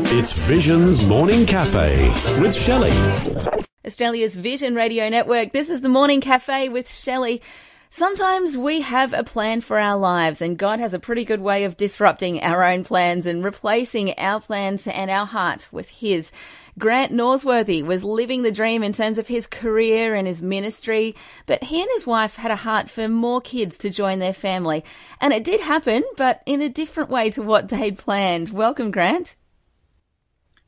It's Vision's Morning Cafe with Shelley. Australia's Vision Radio Network. This is the Morning Cafe with Shelley. Sometimes we have a plan for our lives, and God has a pretty good way of disrupting our own plans and replacing our plans and our heart with His. Grant Norsworthy was living the dream in terms of his career and his ministry, but he and his wife had a heart for more kids to join their family. And it did happen, but in a different way to what they'd planned. Welcome, Grant.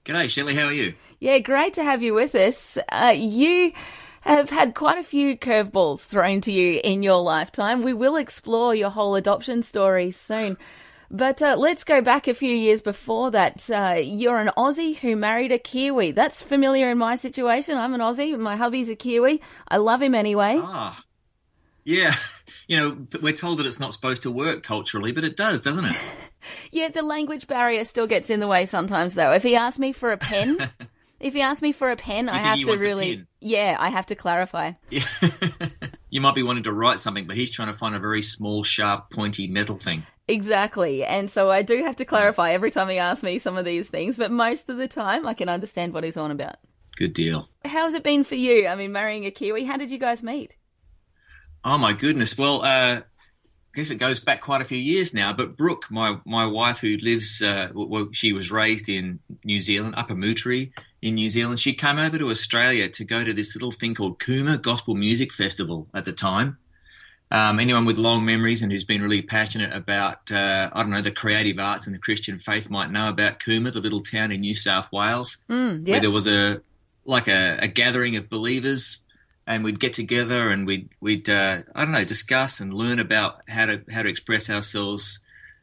G'day, Shelley. How are you? Yeah, great to have you with us. You have had quite a few curveballs thrown to you in your lifetime. We will explore your whole adoption story soon. But let's go back a few years before that. You're an Aussie who married a Kiwi. That's familiar in my situation. I'm an Aussie. My hubby's a Kiwi. I love him anyway. Yeah. You know, we're told that it's not supposed to work culturally, but it does, doesn't it? Yeah, the language barrier still gets in the way sometimes, though. If he asks me for a pen, I have to really... Yeah, I have to clarify. Yeah. You might be wanting to write something, but he's trying to find a very small, sharp, pointy metal thing. Exactly. And so I do have to clarify every time he asks me some of these things, but most of the time I can understand what he's on about. Good deal. How's it been for you? I mean, marrying a Kiwi, how did you guys meet? Oh, my goodness. Well, I guess it goes back quite a few years now, but Brooke, my wife who lives, she was raised in New Zealand, Upper Moutere in New Zealand. She came over to Australia to go to this little thing called Cooma Gospel Music Festival at the time. Anyone with long memories and who's been really passionate about, the creative arts and the Christian faith might know about Cooma, the little town in New South Wales, where there was a gathering of believers, and we'd get together and we'd discuss and learn about how to express ourselves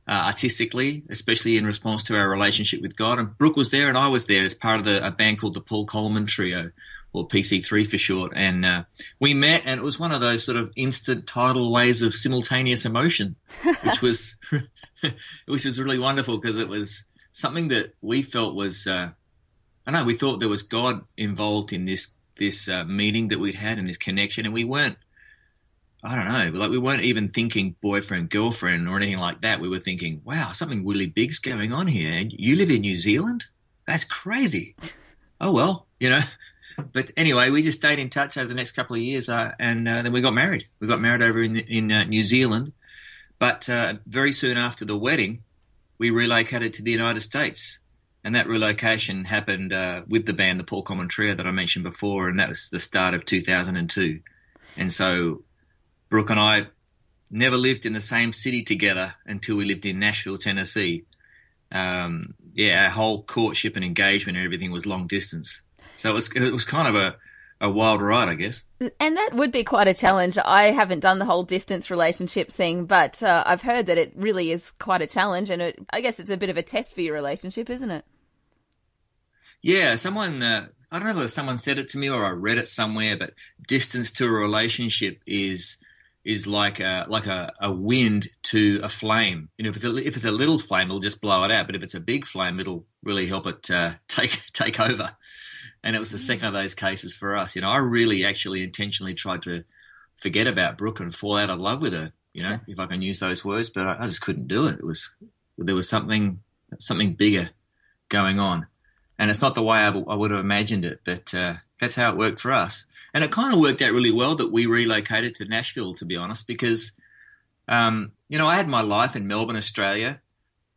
artistically, especially in response to our relationship with God. And Brooke was there and I was there as part of a band called the Paul Coleman Trio, or PC3 for short, and we met, and it was one of those sort of instant tidal waves of simultaneous emotion, which was really wonderful because it was something that we felt was, we thought there was God involved in this meeting that we'd had and this connection, and we weren't even thinking boyfriend, girlfriend or anything like that. We were thinking, wow, something really big's going on here, and you live in New Zealand? That's crazy. Oh, well, you know. But anyway, we just stayed in touch over the next couple of years, and then we got married. We got married over in New Zealand, but very soon after the wedding, we relocated to the United States, and that relocation happened with the band, the Paul Coleman Trio that I mentioned before, and that was the start of 2002. And so Brooke and I never lived in the same city together until we lived in Nashville, Tennessee. Our whole courtship and engagement and everything was long distance. So it was kind of a wild ride, I guess. And that would be quite a challenge. I haven't done the whole distance relationship thing, but I've heard that it really is quite a challenge, and I guess it's a bit of a test for your relationship, isn't it? Yeah, someone, I don't know if someone said it to me or I read it somewhere, but distance to a relationship is like a wind to a flame. You know, if it's a little flame, it'll just blow it out, but if it's a big flame, it'll really help it take over. And it was the second of those cases for us. You know, I really actually intentionally tried to forget about Brooke and fall out of love with her, you know, if I can use those words, but I just couldn't do it. There was something bigger going on. And it's not the way I would have imagined it, but that's how it worked for us. And it kind of worked out really well that we relocated to Nashville, to be honest, because, I had my life in Melbourne, Australia,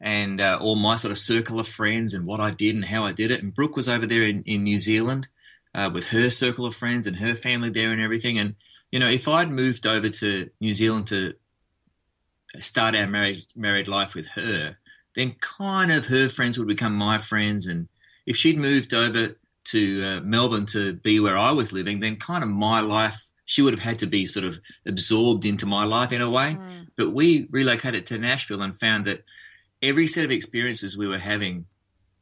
and all my sort of circle of friends and what I did and how I did it. And Brooke was over there in New Zealand with her circle of friends and her family there and everything. And, you know, if I'd moved over to New Zealand to start our married life with her, then kind of her friends would become my friends. And if she'd moved over to Melbourne to be where I was living, then kind of my life, she would have had to be sort of absorbed into my life in a way. But we relocated to Nashville and found that every set of experiences we were having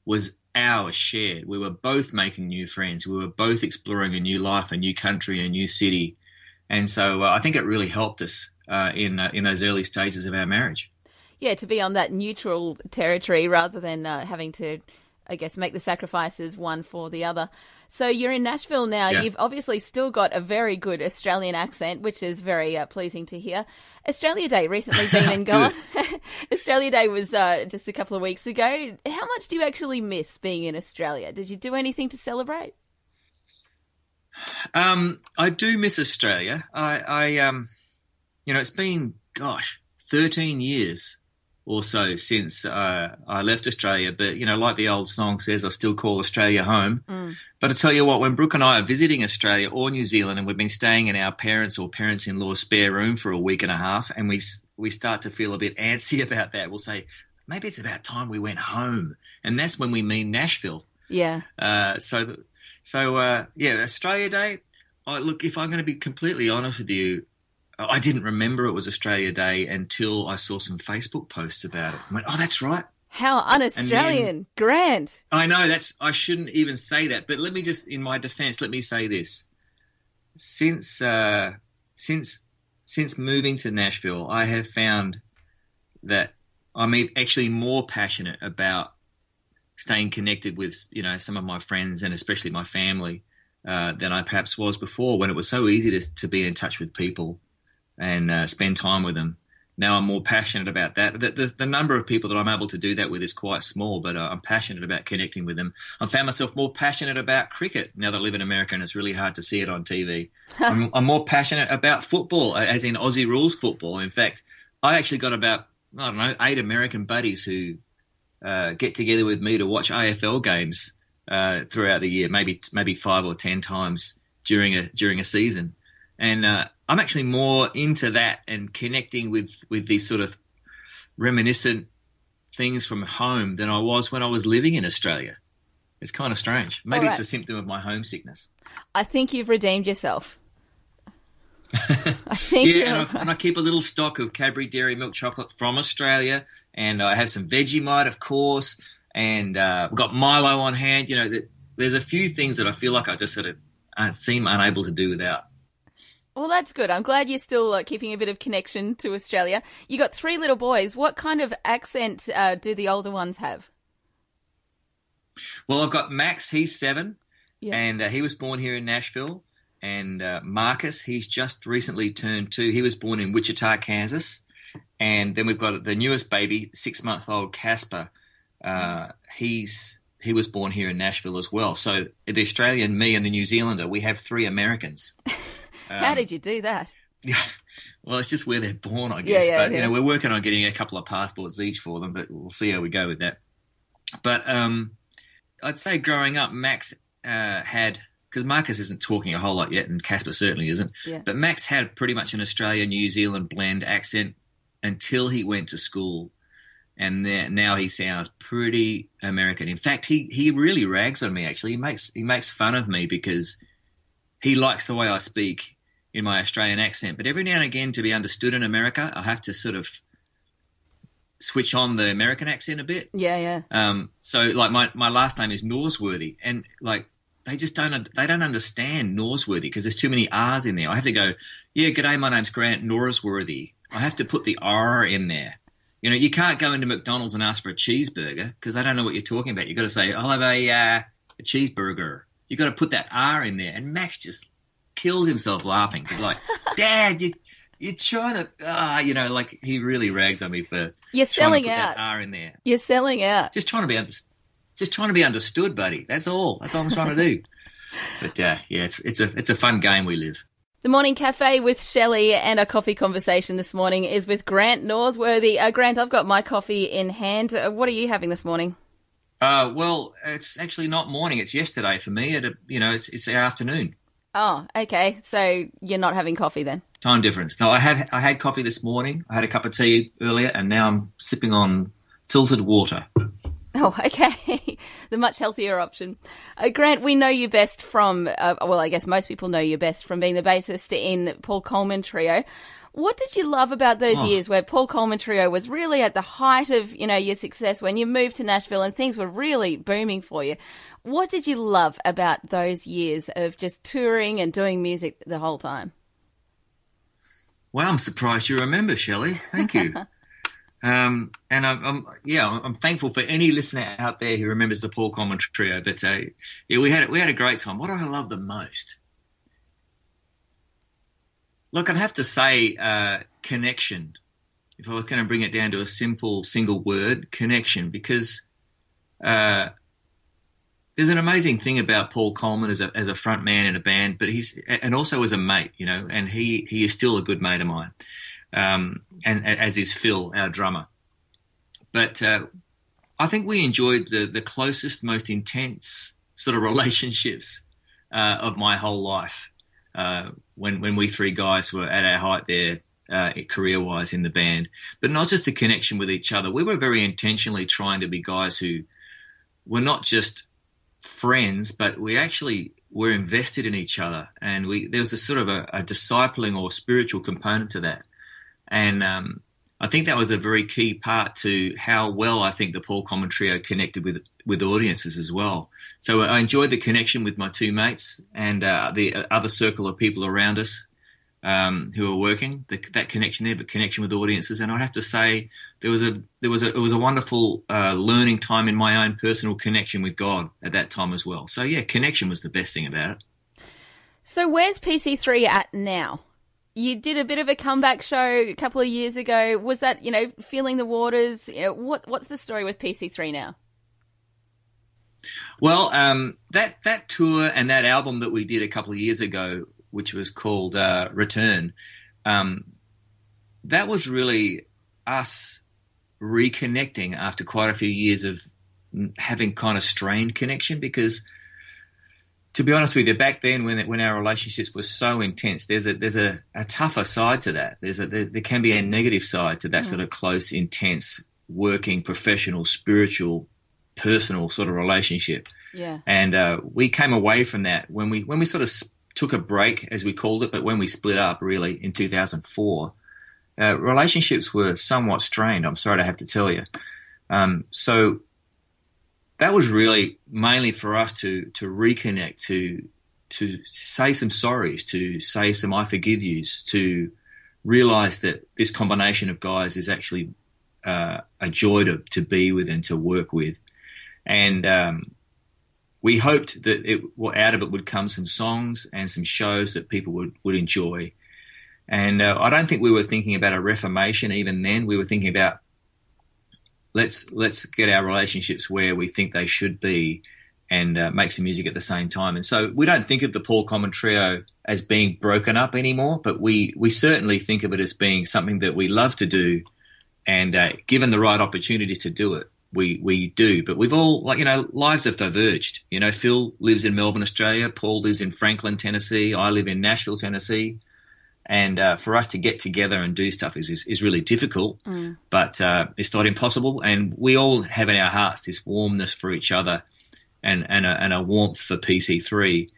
was ours shared. We were both making new friends. We were both exploring a new life, a new country, a new city. And so I think it really helped us in those early stages of our marriage. Yeah, to be on that neutral territory rather than having to I guess, make the sacrifices one for the other. So you're in Nashville now. Yeah. You've obviously still got a very good Australian accent, which is very pleasing to hear. Australia Day recently been and gone. Australia Day was just a couple of weeks ago. How much do you actually miss being in Australia? Did you do anything to celebrate? I do miss Australia. It's been, 13 years or so since I left Australia. But, like the old song says, I still call Australia home. But I tell you what, when Brooke and I are visiting Australia or New Zealand and we've been staying in our parents' or parents-in-law's spare room for a week and a half and we start to feel a bit antsy about that, we'll say, maybe it's about time we went home. And that's when we mean Nashville. Yeah. Australia Day, look, if I'm going to be completely honest with you, I didn't remember it was Australia Day until I saw some Facebook posts about it. I went, oh, that's right. How un-Australian, Grant. I know, I shouldn't even say that, but let me just, in my defense, let me say this. Since moving to Nashville, I have found that I'm actually more passionate about staying connected with, some of my friends and especially my family than I perhaps was before, when it was so easy to be in touch with people and spend time with them. Now I'm more passionate about that. The number of people that I'm able to do that with is quite small, but I'm passionate about connecting with them. I found myself more passionate about cricket now that I live in America and it's really hard to see it on TV. I'm more passionate about football, as in Aussie rules football. In fact, I actually got about, 8 American buddies who get together with me to watch AFL games throughout the year, maybe 5 or 10 times during a season. And I'm actually more into that and connecting with these sort of reminiscent things from home than I was when I was living in Australia. It's kind of strange. Maybe It's a symptom of my homesickness. I think you've redeemed yourself. I think and I keep a little stock of Cadbury Dairy Milk chocolate from Australia, and I have some Vegemite, of course, and we've got Milo on hand. There's a few things that I feel like I just sort of seem unable to do without. Well, that's good. I'm glad you're still keeping a bit of connection to Australia. You got 3 little boys. What kind of accent do the older ones have? Well, I've got Max, he's 7, and he was born here in Nashville. And Marcus, he's just recently turned 2. He was born in Wichita, Kansas. And then we've got the newest baby, 6-month-old Casper. He was born here in Nashville as well. So the Australian, me, and the New Zealander, we have 3 Americans. How did you do that? Yeah, well, it's just where they're born, I guess. Yeah. We're working on getting a couple of passports each for them, but we'll see how we go with that. But I'd say growing up, Max had, because Marcus isn't talking a whole lot yet, and Casper certainly isn't, but Max had pretty much an Australia-New Zealand blend accent until he went to school. And now he sounds pretty American. In fact, he really rags on me, actually. He makes fun of me because he likes the way I speak in my Australian accent. But every now and again, to be understood in America, I have to sort of switch on the American accent a bit. Yeah. So, like, my last name is Norsworthy, and, like, they don't understand Norsworthy because there's too many R's in there. I have to go, g'day, my name's Grant Norsworthy. I have to put the R in there. You can't go into McDonald's and ask for a cheeseburger because they don't know what you're talking about. You've got to say, I'll have a cheeseburger. You've got to put that R in there. And Max just kills himself laughing. He's like, Dad, you're trying to, like, he really rags on me for you're selling trying to put out. that R in there. You're selling out. Just trying to be understood, buddy. That's all. That's all I'm trying to do. But it's a fun game we live. The Morning Cafe with Shelley, and our coffee conversation this morning is with Grant Norsworthy. Grant, I've got my coffee in hand. What are you having this morning? Well, it's actually not morning. It's yesterday for me. It's the afternoon. Oh, okay. So you're not having coffee then? Time difference. No, I had coffee this morning. I had a cup of tea earlier, and now I'm sipping on filtered water. Oh, okay. The much healthier option. Grant, we know you best from, I guess most people know you best from being the bassist in Paul Coleman Trio. What did you love about those years where Paul Coleman Trio was really at the height of, your success, when you moved to Nashville and things were really booming for you? What did you love about those years of just touring and doing music the whole time? Wow, I'm surprised you remember, Shelley. Thank you. And I'm thankful for any listener out there who remembers the Paul Coleman Trio. But we had a great time. What do I love the most? Look, I'd have to say connection. If I was going to bring it down to a simple single word, connection, because there's an amazing thing about Paul Coleman as a front man in a band, but and also as a mate, and he is still a good mate of mine, and as is Phil, our drummer. But I think we enjoyed the closest, most intense sort of relationships of my whole life when we three guys were at our height there. Career-wise in the band, but not just a connection with each other. We were very intentionally trying to be guys who were not just friends, but we actually were invested in each other, and there was a sort of a discipling or spiritual component to that. And I think that was a very key part to how well I think the Paul Coleman Trio connected with audiences as well. So I enjoyed the connection with my two mates and the other circle of people around us who were working, that connection there, but connection with audiences. And I'd have to say it was a wonderful learning time in my own personal connection with God at that time as well. So yeah, connection was the best thing about it. So where's PC3 at now? You did a bit of a comeback show a couple of years ago. Was that, feeling the waters? What's the story with PC3 now? Well, that tour and that album that we did a couple of years ago, which was called Return, that was really us reconnecting after quite a few years of having kind of strained connection. Because, to be honest with you, back then when our relationships were so intense, there's a tougher side to that. There can be a negative side to that sort of close, intense, working, professional, spiritual, personal sort of relationship. Yeah. And we came away from that when we sort of took a break, as we called it, but when we split up really in 2004, relationships were somewhat strained, I'm sorry to have to tell you. So that was really mainly for us to reconnect, to say some sorries, to say some I forgive yous, to realize that this combination of guys is actually a joy to be with and to work with. And we hoped that out of it would come some songs and some shows that people would enjoy. And I don't think we were thinking about a reformation even then. We were thinking about let's get our relationships where we think they should be and make some music at the same time. And so we don't think of the Paul Coleman Trio as being broken up anymore, but we certainly think of it as being something that we love to do, and given the right opportunities to do it, we do. But we've all, lives have diverged. Phil lives in Melbourne, Australia. Paul lives in Franklin, Tennessee. I live in Nashville, Tennessee. And for us to get together and do stuff is really difficult, but it's not impossible. And we all have in our hearts this warmness for each other and a warmth for PC3.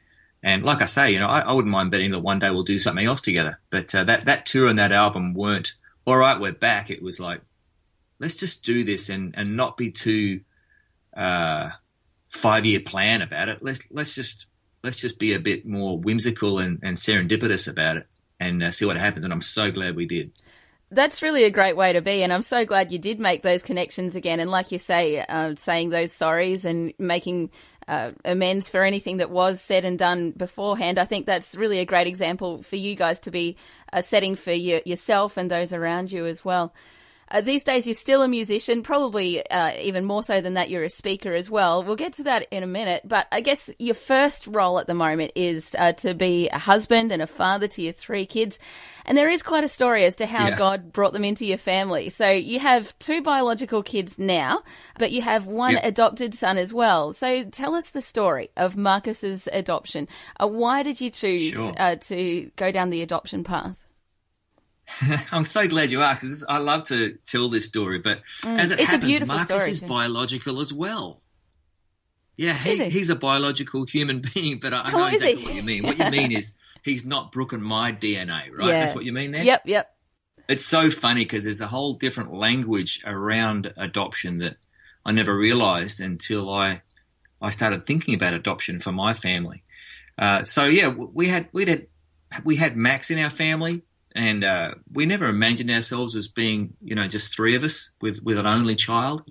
And like I say, I wouldn't mind betting that one day we'll do something else together. But that tour and that album weren't, all right, we're back. It was like, let's just do this and not be too 5-year plan about it. Let's just be a bit more whimsical and serendipitous about it. And see what happens, and I'm so glad we did. That's really a great way to be, and I'm so glad you did make those connections again. And like you say, saying those sorries and making amends for anything that was said and done beforehand, I think that's really a great example for you guys to be setting for yourself and those around you as well. These days, you're still a musician, probably even more so than that, you're a speaker as well. We'll get to that in a minute, but I guess your first role at the moment is to be a husband and a father to your 3 kids. And there is quite a story as to how God brought them into your family. So you have 2 biological kids now, but you have 1 adopted son as well. So tell us the story of Marcus's adoption. Why did you choose to go down the adoption path? I'm so glad you are, because I love to tell this story. But as it happens, Marcus is biological as well. Yeah, he's a biological human being, but I know exactly what you mean. What you mean is he's not Brooke and my DNA, right? That's what you mean there? Yep. It's so funny because there's a whole different language around adoption that I never realised until I started thinking about adoption for my family. We had Max in our family. And we never imagined ourselves as being, just three of us with an only child.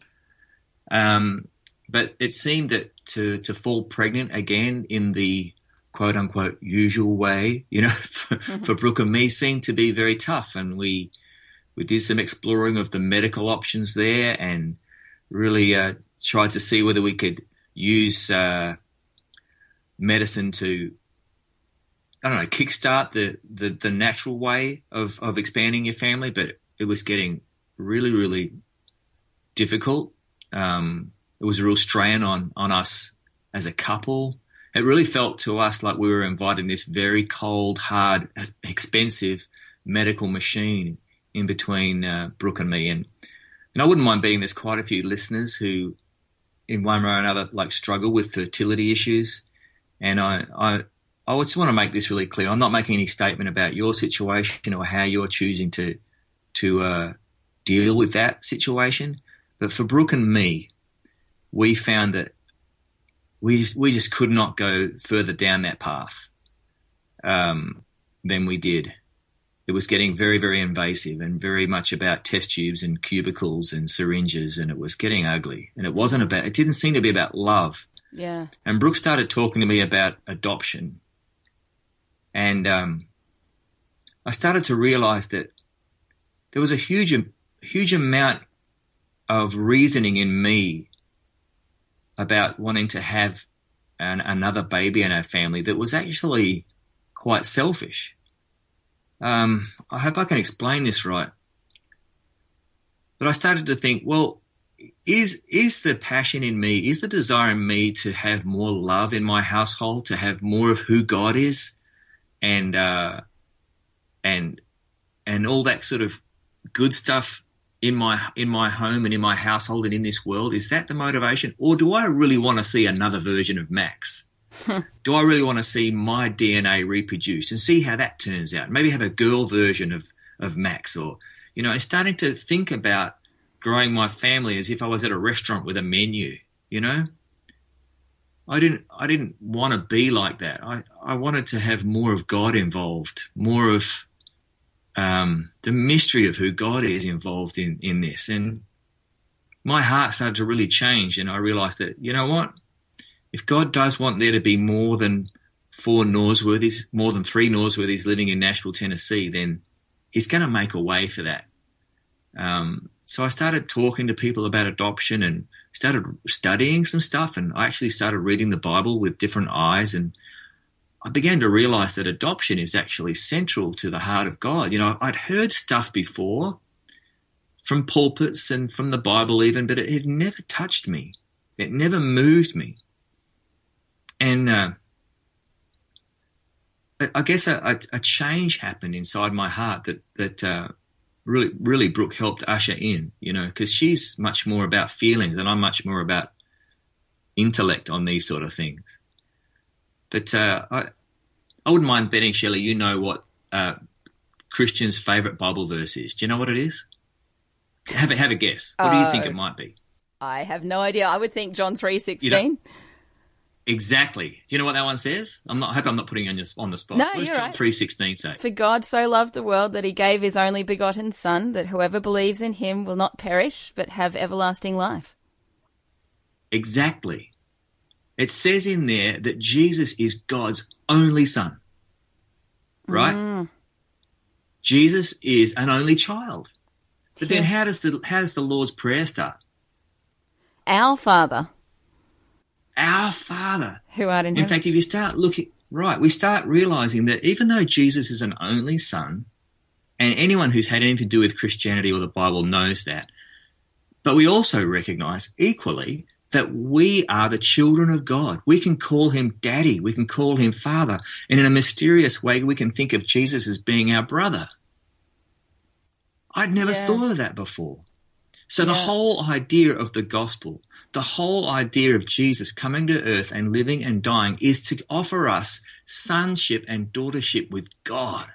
But it seemed that to fall pregnant again in the quote unquote usual way, for Brooke and me seemed to be very tough. And we did some exploring of the medical options there and really tried to see whether we could use medicine to, kickstart the natural way of expanding your family. But it was getting really, really difficult. It was a real strain on us as a couple. It really felt to us like we were inviting this very cold, hard, expensive medical machine in between Brooke and me. And I wouldn't mind betting there's quite a few listeners who, in one way or another, struggle with fertility issues. And I just want to make this really clear. I'm not making any statement about your situation or how you're choosing to deal with that situation. But for Brooke and me, we found that we just could not go further down that path than we did. It was getting very, very invasive and very much about test tubes and cubicles and syringes, and it was getting ugly. And it didn't seem to be about love. Yeah. And Brooke started talking to me about adoption. And I started to realize that there was a huge amount of reasoning in me about wanting to have another baby in our family that was actually quite selfish. I hope I can explain this right. But I started to think, well, is the passion in me, is the desire in me to have more love in my household, to have more of who God is, and all that sort of good stuff in my home and in my household and in this world? Is that the motivation? Or do I really want to see another version of Max? Do I really want to see my DNA reproduced and see how that turns out? Maybe have a girl version of Max, or, starting to think about growing my family as if I was at a restaurant with a menu, I didn't want to be like that. I wanted to have more of God involved, more of the mystery of who God is involved in this. And my heart started to really change, and I realized that, you know what? If God does want there to be more than 4 Norsworthys, more than 3 Norsworthys living in Nashville, Tennessee, then he's going to make a way for that. So I started talking to people about adoption and started studying some stuff, and I actually started reading the Bible with different eyes, and I began to realize that adoption is actually central to the heart of God. I'd heard stuff before from pulpits and from the Bible even, but it had never touched me. It never moved me. And I guess a change happened inside my heart that really Brooke helped usher in, because she's much more about feelings and I'm much more about intellect on these sort of things. But I wouldn't mind betting, Shelley, you know what Christian's favourite Bible verse is. Do you know what it is? Have a guess. What do you think it might be? I have no idea. I would think John 3:16. Exactly. Do you know what that one says? I hope I'm not putting you on the spot. No, what does you're John right. 3:16 say? For God so loved the world that he gave his only begotten Son, that whoever believes in him will not perish, but have everlasting life. Exactly. It says in there that Jesus is God's only Son. Right? Jesus is an only child. But then how does the Lord's Prayer start? Our Father. Our Father. Who art in heaven. In fact, if you start looking, right, we start realizing that even though Jesus is an only Son, and anyone who's had anything to do with Christianity or the Bible knows that, but we also recognize equally that we are the children of God. We can call him Daddy. We can call him Father. And in a mysterious way, we can think of Jesus as being our brother. I'd never thought of that before. So the whole idea of the gospel, the whole idea of Jesus coming to earth and living and dying is to offer us sonship and daughtership with God.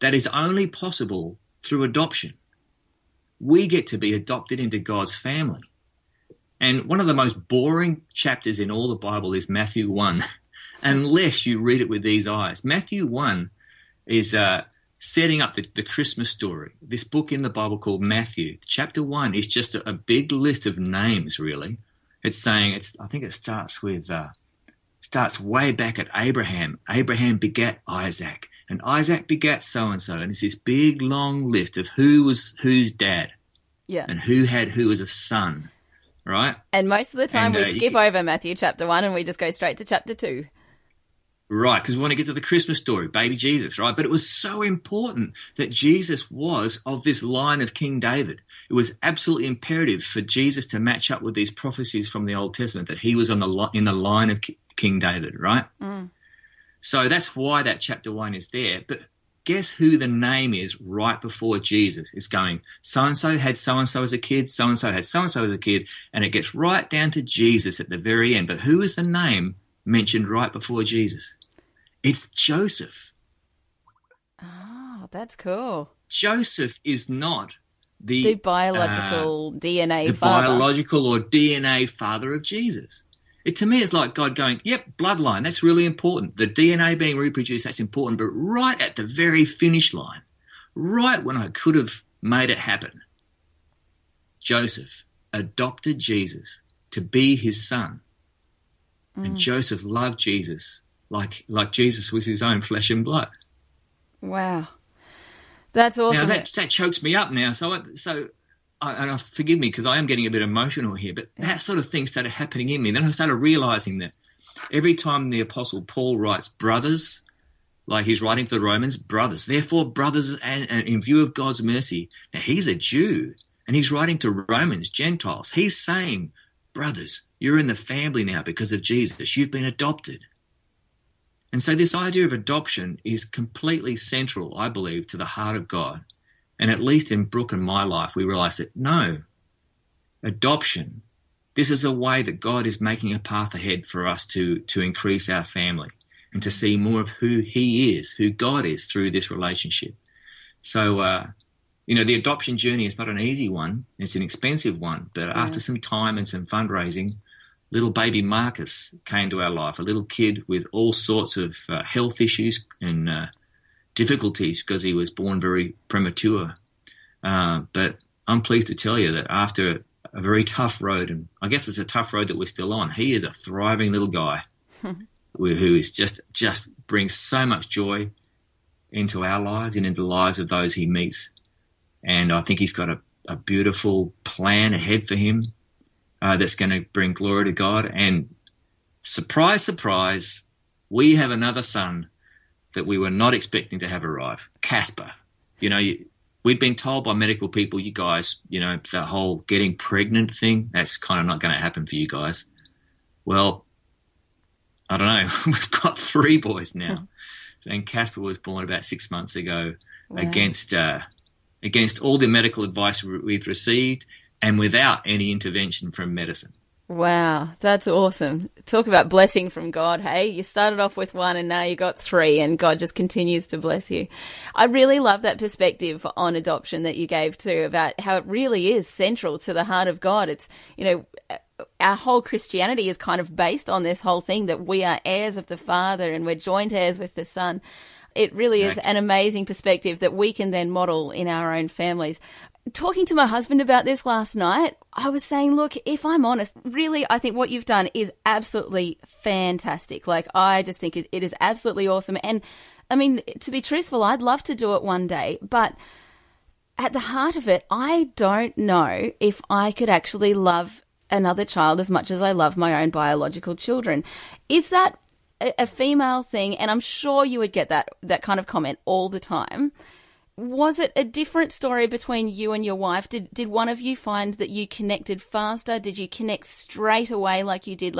That is only possible through adoption. We get to be adopted into God's family. And one of the most boring chapters in all the Bible is Matthew 1, unless you read it with these eyes. Matthew 1 is setting up the Christmas story. This book in the Bible called Matthew, chapter 1 is just a big list of names, really. It's saying, I think it starts way back at Abraham. Abraham begat Isaac, and Isaac begat so-and-so. And it's this big, long list of who was whose dad, and who was a son, right? And most of the time we skip over Matthew chapter 1 and we just go straight to chapter 2. Right, because we want to get to the Christmas story, baby Jesus, right? But it was so important that Jesus was of this line of King David. It was absolutely imperative for Jesus to match up with these prophecies from the Old Testament, that he was in the line of King David, right? Mm. So that's why that chapter 1 is there. But guess who the name is right before Jesus? It's going, so-and-so had so-and-so as a kid, so-and-so had so-and-so as a kid, and it gets right down to Jesus at the very end. But who is the name mentioned right before Jesus? It's Joseph. Oh, that's cool. Joseph is not the biological DNA the father. Biological or DNA father of Jesus. To me, it's like God going, yep, bloodline, that's really important. The DNA being reproduced, that's important. But right at the very finish line, right when I could have made it happen, Joseph adopted Jesus to be his son. And Joseph loved Jesus like Jesus was his own flesh and blood. Wow. That's awesome. Now, that chokes me up now. So forgive me because I am getting a bit emotional here, but that sort of thing started happening in me. Then I started realizing that every time the Apostle Paul writes brothers, like he's writing to the Romans, brothers, therefore brothers, and in view of God's mercy. Now, he's a Jew, and he's writing to Romans, Gentiles. He's saying, brothers, you're in the family now because of Jesus. You've been adopted. And so this idea of adoption is completely central, I believe, to the heart of God. And at least in Brooke and my life, we realize that no, adoption, this is a way that God is making a path ahead for us to increase our family and to see more of who he is, who God is through this relationship. So, the adoption journey is not an easy one. It's an expensive one. But after some time and some fundraising, little baby Marcus came to our life, a little kid with all sorts of health issues and difficulties because he was born very premature. But I'm pleased to tell you that after a very tough road, and I guess it's a tough road that we're still on, he is a thriving little guy who is just brings so much joy into our lives and into the lives of those he meets. And I think he's got a beautiful plan ahead for him. That's going to bring glory to God. And surprise, surprise, we have another son that we were not expecting to have arrive, Casper. We'd been told by medical people, you guys, the whole getting pregnant thing, that's kind of not going to happen for you guys. Well, I don't know. We've got 3 boys now. And Casper was born about 6 months ago. Wow. against all the medical advice we've received, and without any intervention from medicine. Wow, that's awesome. Talk about blessing from God, hey? You started off with 1 and now you got 3 and God just continues to bless you. I really love that perspective on adoption that you gave too, about how it really is central to the heart of God. It's, our whole Christianity is kind of based on this whole thing that we are heirs of the Father and we're joint heirs with the Son. It really is an amazing perspective that we can then model in our own families. Talking to my husband about this last night, I was saying, look, if I'm honest, really, I think what you've done is absolutely fantastic. Like, I just think it is absolutely awesome. And, I mean, to be truthful, I'd love to do it one day. But at the heart of it, I don't know if I could actually love another child as much as I love my own biological children. Is that a female thing? And I'm sure you would get that kind of comment all the time. Was it a different story between you and your wife? Did one of you find that you connected faster? Did you connect straight away like you did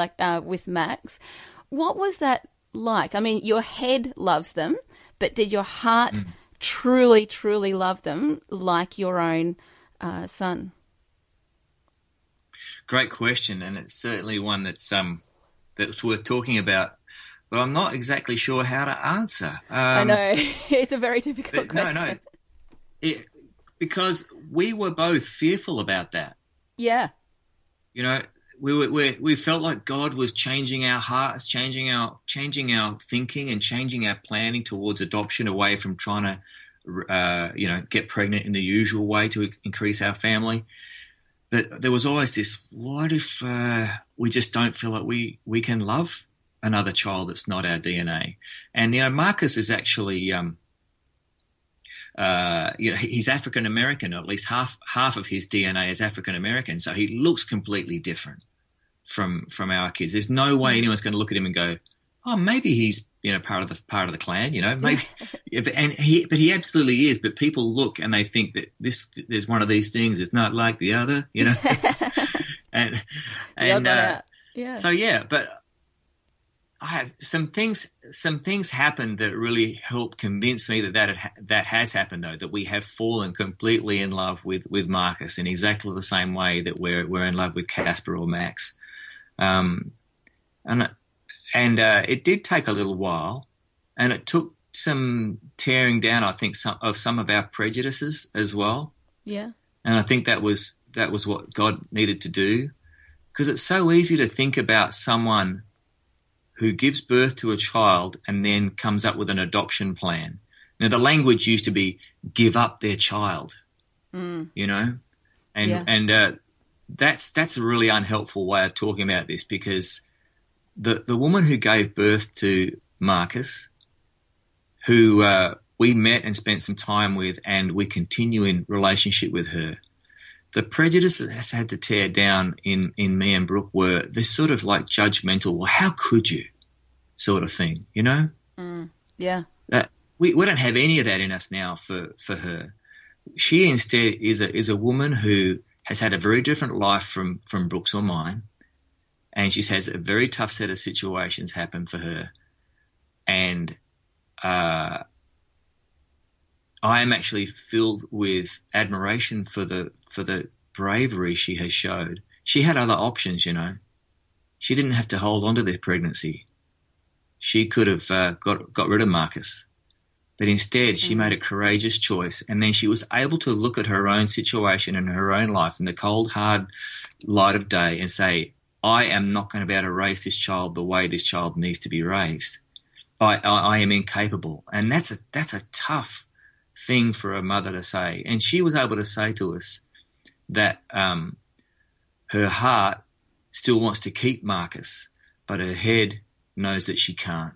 with Max? What was that like? I mean, your head loves them, but did your heart truly, truly love them like your own son? Great question, and it's certainly one that's worth talking about. But I'm not exactly sure how to answer. I know. It's a very difficult question. Because we were both fearful about that. Yeah. We felt like God was changing our hearts, changing our thinking and changing our planning towards adoption away from trying to get pregnant in the usual way to increase our family. But there was always this, what if we just don't feel like we can love another child that's not our DNA? And, Marcus is actually, he's African-American, or at least half of his DNA is African-American. So he looks completely different from our kids. There's no way anyone's going to look at him and go, oh, maybe he's, part of the clan, maybe. But he absolutely is. But people look and they think that there's one of these things. It's not like the other, and yeah. So yeah, but I have some things happened that really helped convince me that has happened, though, that we have fallen completely in love with Marcus in exactly the same way that we're in love with Casper or Max. And it did take a little while, and it took some tearing down, I think, of some of our prejudices as well. Yeah. And I think that was what God needed to do, because it's so easy to think about someone who gives birth to a child and then comes up with an adoption plan. Now, the language used to be give up their child, and that's a really unhelpful way of talking about this, because the woman who gave birth to Marcus, who we met and spent some time with, and we continue in relationship with her, the prejudice that has had to tear down in me and Brooke were this sort of like judgmental, well, how could you sort of thing, Yeah. We don't have any of that in us now for her. She instead is a woman who has had a very different life from Brooke's or mine. And she's had a very tough set of situations happen for her. And I am actually filled with admiration for the bravery she has showed. She had other options, She didn't have to hold on to this pregnancy. She could have got rid of Marcus. But instead, she made a courageous choice. And then she was able to look at her own situation and her own life in the cold, hard light of day and say, I am not going to be able to raise this child the way this child needs to be raised. I am incapable. And that's a tough thing for a mother to say. And she was able to say to us that her heart still wants to keep Marcus, but her head knows that she can't.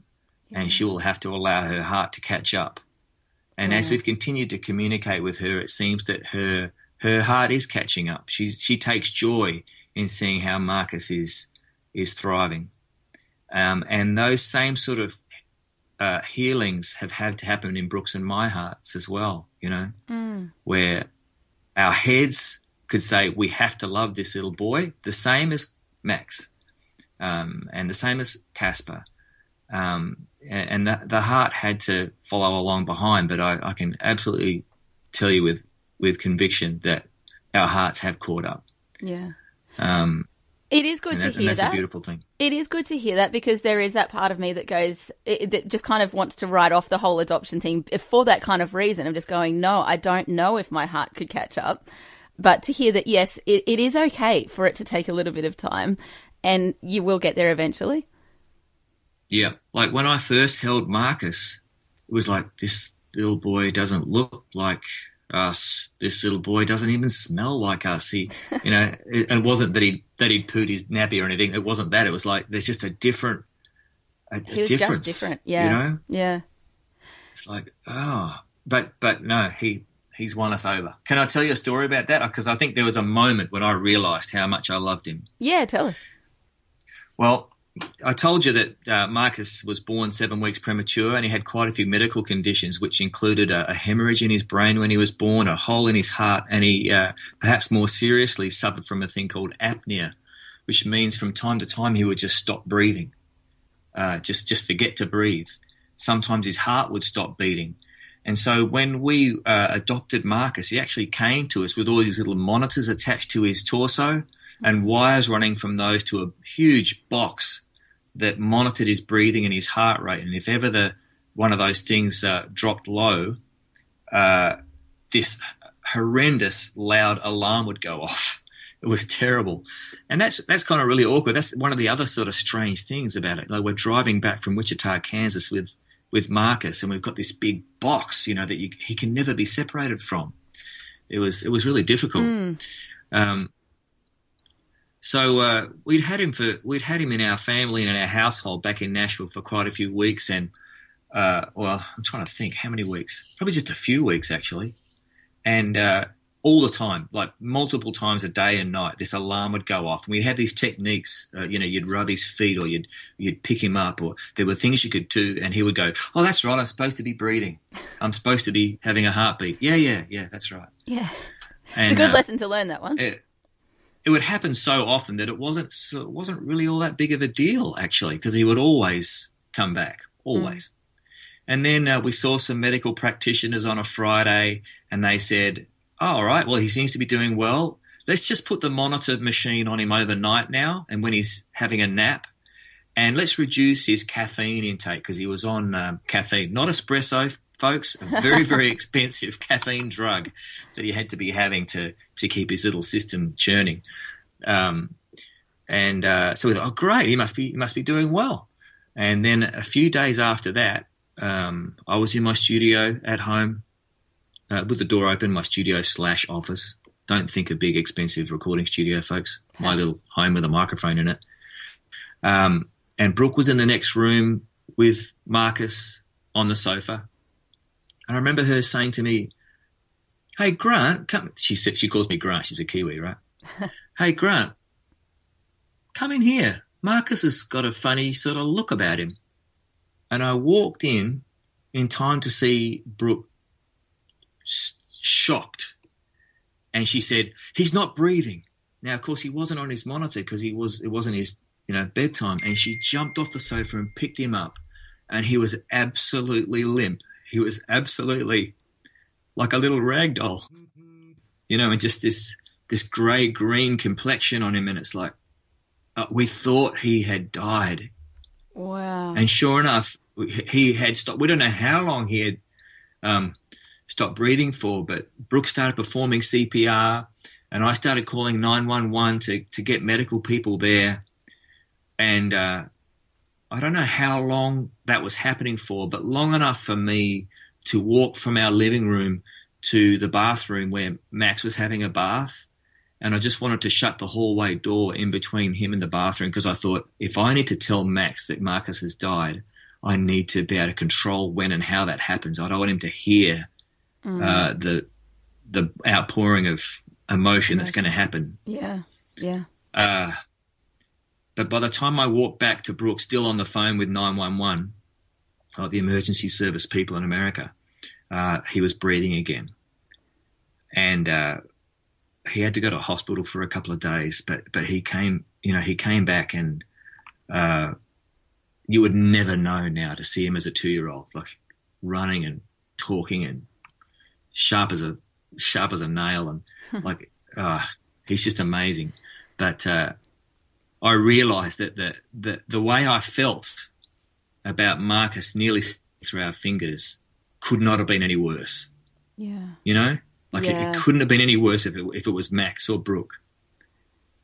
Yeah. And she will have to allow her heart to catch up. And as we've continued to communicate with her, it seems that her heart is catching up. She takes joy in seeing how Marcus is thriving. And those same sort of healings have had to happen in Brooks and my hearts as well, where our heads could say we have to love this little boy, the same as Max, and the same as Casper. And the heart had to follow along behind, but I can absolutely tell you with conviction that our hearts have caught up. Yeah. It is good to hear that. That's a beautiful thing. It is good to hear that, because there is that part of me that goes, that just kind of wants to write off the whole adoption thing for that kind of reason. I'm just going, no, I don't know if my heart could catch up. But to hear that, yes, it is okay for it to take a little bit of time, and you will get there eventually. Yeah. Like when I first held Marcus, it was like, this little boy doesn't look like us. This little boy doesn't even smell like us. He, it wasn't that he'd pooed his nappy or anything. It wasn't that. It was like there's just a difference. He was just different. Yeah. Yeah. It's like, but no, he's won us over. Can I tell you a story about that? Because I think there was a moment when I realised how much I loved him. Yeah, tell us. Well, I told you that Marcus was born 7 weeks premature, and he had quite a few medical conditions, which included a hemorrhage in his brain when he was born, a hole in his heart, and he perhaps more seriously suffered from a thing called apnea, which means from time to time he would just stop breathing, just forget to breathe. Sometimes his heart would stop beating. And so when we adopted Marcus, he actually came to us with all these little monitors attached to his torso and wires running from those to a huge box that monitored his breathing and his heart rate. And if ever one of those things dropped low, this horrendous loud alarm would go off. It was terrible. And that's kind of really awkward. That's one of the other sort of strange things about it. Like we're driving back from Wichita, Kansas with with Marcus, and we've got this big box, that he can never be separated from. It was really difficult. So we'd had him in our family and in our household back in Nashville for quite a few weeks, and I'm trying to think how many weeks. Probably just a few weeks actually, and all the time, like multiple times a day and night, this alarm would go off. And we had these techniques, you'd rub his feet, or you'd pick him up, or there were things you could do, and he would go, "Oh, that's right, I'm supposed to be breathing. I'm supposed to be having a heartbeat. Yeah, that's right." Yeah, and, it's a good lesson to learn, that one. It would happen so often that it wasn't really all that big of a deal, actually, because he would always come back, always. And then we saw some medical practitioners on a Friday, and they said, "Oh, all right, well, he seems to be doing well. Let's just put the monitor machine on him overnight now and when he's having a nap, and let's reduce his caffeine intake," because he was on caffeine, not espresso, folks, a very, very expensive caffeine drug that he had to be having to keep his little system churning. So we thought, "Oh, great, he must be doing well." And then a few days after that, I was in my studio at home, with the door open, my studio/office. Don't think a big, expensive recording studio, folks. My little home with a microphone in it. And Brooke was in the next room with Marcus on the sofa. And I remember her saying to me, "Hey, Grant," she calls me Grant. She's a Kiwi, right? "Hey, Grant, come in here. Marcus has got a funny sort of look about him." And I walked in time to see Brooke shocked. And she said, "He's not breathing." Now, of course, he wasn't on his monitor because it wasn't his, bedtime. And she jumped off the sofa and picked him up. And he was absolutely limp. He was absolutely like a little rag doll, and just this grey-green complexion on him. And it's like, we thought he had died. Wow. And sure enough, he had stopped. We don't know how long he had stopped breathing for, but Brooke started performing CPR, and I started calling 911 to get medical people there. And I don't know how long that was happening for, but long enough for me to walk from our living room to the bathroom where Max was having a bath. And I just wanted to shut the hallway door in between him and the bathroom, because I thought, if I need to tell Max that Marcus has died, I need to be able to control when and how that happens. I don't want him to hear the outpouring of emotion that's going to happen. Yeah. But by the time I walked back to Brooke, still on the phone with 911, the emergency service people in America, he was breathing again. And he had to go to hospital for a couple of days, but he came back, and you would never know now to see him as a 2-year-old, like running and talking and sharp as a nail, and like he's just amazing. But I realised that the way I felt about Marcus nearly through our fingers could not have been any worse. Yeah. It couldn't have been any worse if it was Max or Brooke.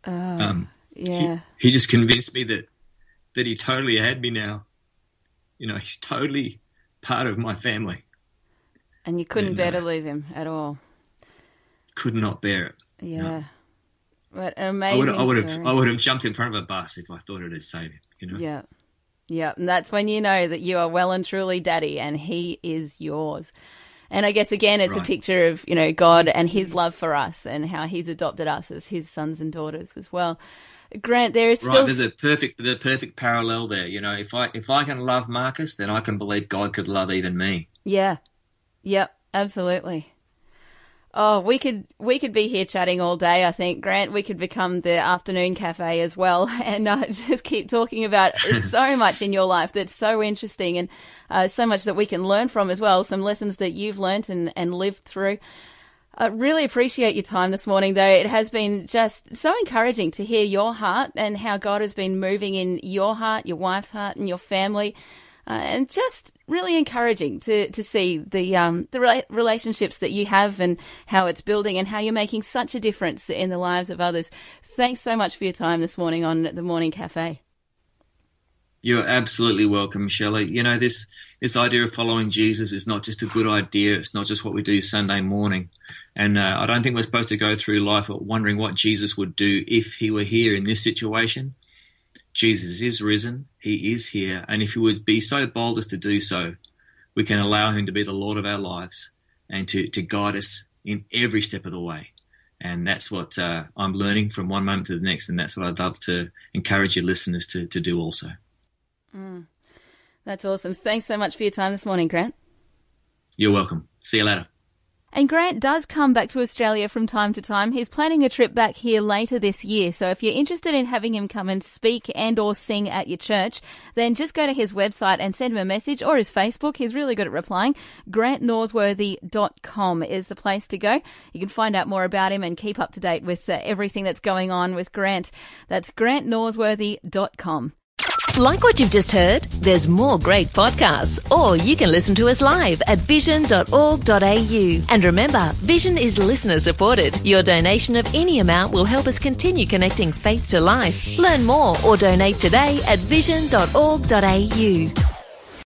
He just convinced me that he totally had me now. He's totally part of my family. And you couldn't bear to lose him at all. Could not bear it. Yeah. No. What an amazing story. I would have jumped in front of a bus if I thought it had saved him, Yeah. Yeah. And that's when you know that you are well and truly daddy and he is yours. And I guess, again, it's a picture of, God and his love for us and how he's adopted us as his sons and daughters as well. Grant, there is still... Right, there's the perfect parallel there. If I can love Marcus, then I can believe God could love even me. Yeah. Yep, absolutely. Oh, we could be here chatting all day, I think, Grant. We could become the afternoon cafe as well and just keep talking about so much in your life that's so interesting and so much that we can learn from as well, some lessons that you've learnt and lived through. I really appreciate your time this morning, though. It has been just so encouraging to hear your heart and how God has been moving in your heart, your wife's heart and your family. And just really encouraging to see the relationships that you have and how it's building and how you're making such a difference in the lives of others. Thanks so much for your time this morning on The Morning Cafe. You're absolutely welcome, Shelley. You know, this idea of following Jesus is not just a good idea. It's not just what we do Sunday morning. And I don't think we're supposed to go through life wondering what Jesus would do if he were here in this situation. Jesus is risen. He is here. And if he would be so bold as to do so, we can allow him to be the Lord of our lives and to guide us in every step of the way. And that's what I'm learning from one moment to the next. And that's what I'd love to encourage your listeners to do also. That's awesome. Thanks so much for your time this morning, Grant. You're welcome. See you later. And Grant does come back to Australia from time to time. He's planning a trip back here later this year. So if you're interested in having him come and speak and or sing at your church, then just go to his website and send him a message, or his Facebook. He's really good at replying. GrantNorsworthy.com is the place to go. You can find out more about him and keep up to date with everything that's going on with Grant. That's GrantNorsworthy.com. Like what you've just heard? There's more great podcasts, or you can listen to us live at vision.org.au. And remember, Vision is listener supported. Your donation of any amount will help us continue connecting faith to life. Learn more or donate today at vision.org.au.